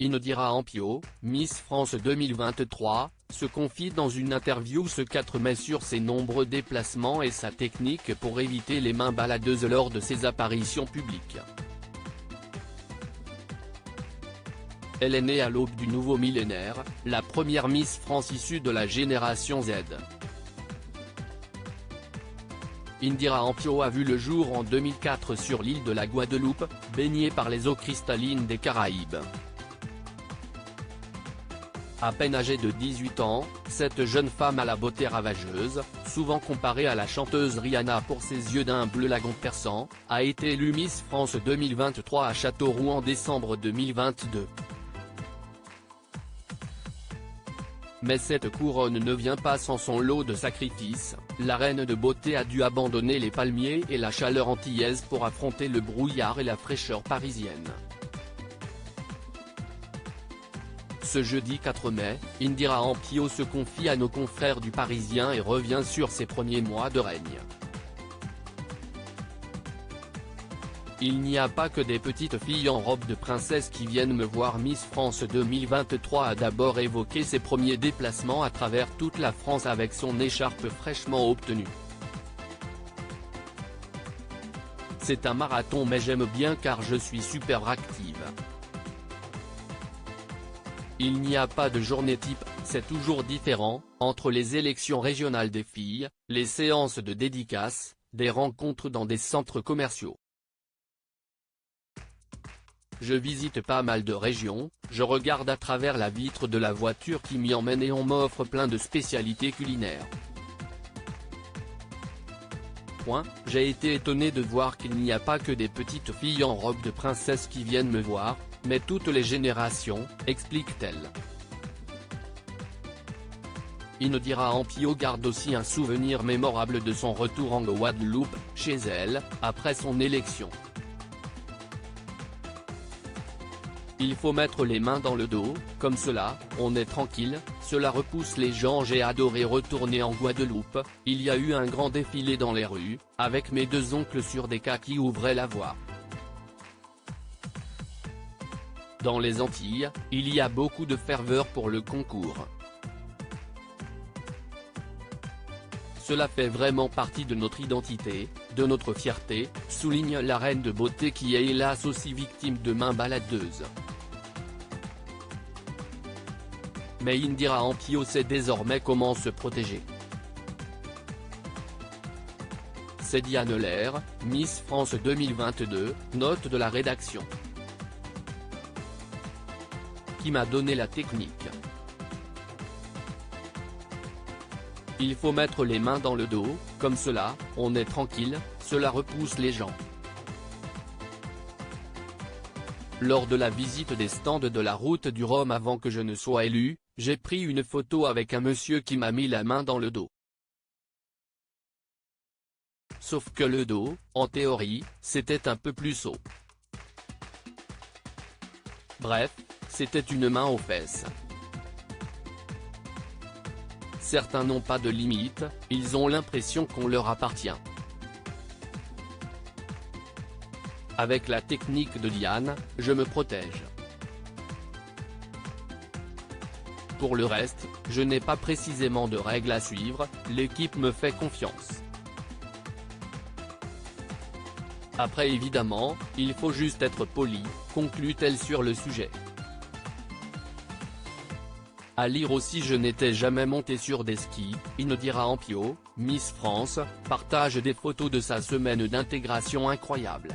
Indira Ampio, Miss France 2023, se confie dans une interview ce 4 mai sur ses nombreux déplacements et sa technique pour éviter les mains baladeuses lors de ses apparitions publiques. Elle est née à l'aube du nouveau millénaire, la première Miss France issue de la génération Z. Indira Ampio a vu le jour en 2004 sur l'île de la Guadeloupe, baignée par les eaux cristallines des Caraïbes. À peine âgée de 18 ans, cette jeune femme à la beauté ravageuse, souvent comparée à la chanteuse Rihanna pour ses yeux d'un bleu lagon perçant, a été élue Miss France 2023 à Châteauroux en décembre 2022. Mais cette couronne ne vient pas sans son lot de sacrifices, la reine de beauté a dû abandonner les palmiers et la chaleur antillaise pour affronter le brouillard et la fraîcheur parisienne. Ce jeudi 4 mai, Indira Ampio se confie à nos confrères du Parisien et revient sur ses premiers mois de règne. Il n'y a pas que des petites filles en robe de princesse qui viennent me voir. Miss France 2023 a d'abord évoqué ses premiers déplacements à travers toute la France avec son écharpe fraîchement obtenue. C'est un marathon mais j'aime bien car je suis super active. Il n'y a pas de journée type, c'est toujours différent, entre les élections régionales des filles, les séances de dédicaces, des rencontres dans des centres commerciaux. Je visite pas mal de régions, je regarde à travers la vitre de la voiture qui m'y emmène et on m'offre plein de spécialités culinaires. J'ai été étonné de voir qu'il n'y a pas que des petites filles en robe de princesse qui viennent me voir, mais toutes les générations, explique-t-elle. Indira Ampio garde aussi un souvenir mémorable de son retour en Guadeloupe, chez elle, après son élection. Il faut mettre les mains dans le dos, comme cela, on est tranquille, cela repousse les gens. J'ai adoré retourner en Guadeloupe, il y a eu un grand défilé dans les rues, avec mes deux oncles sur des cas qui ouvraient la voie. Dans les Antilles, il y a beaucoup de ferveur pour le concours. Cela fait vraiment partie de notre identité, de notre fierté, souligne la reine de beauté qui est hélas aussi victime de mains baladeuses. Mais Indira Ampio sait désormais comment se protéger. C'est Diane Lair, Miss France 2022, note de la rédaction, qui m'a donné la technique. Il faut mettre les mains dans le dos, comme cela, on est tranquille, cela repousse les gens. Lors de la visite des stands de la route du Rhum avant que je ne sois élu, j'ai pris une photo avec un monsieur qui m'a mis la main dans le dos. Sauf que le dos, en théorie, c'était un peu plus haut. Bref, c'était une main aux fesses. Certains n'ont pas de limite, ils ont l'impression qu'on leur appartient. Avec la technique de Diane, je me protège. Pour le reste, je n'ai pas précisément de règles à suivre, l'équipe me fait confiance. Après évidemment, il faut juste être poli, conclut-elle sur le sujet. À lire aussi je n'étais jamais monté sur des skis, Indira Ampio, Miss France, partage des photos de sa semaine d'intégration incroyable.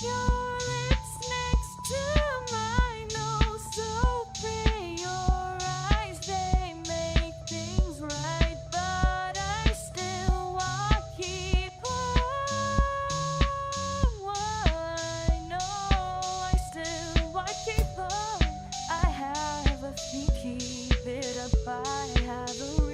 You're I have a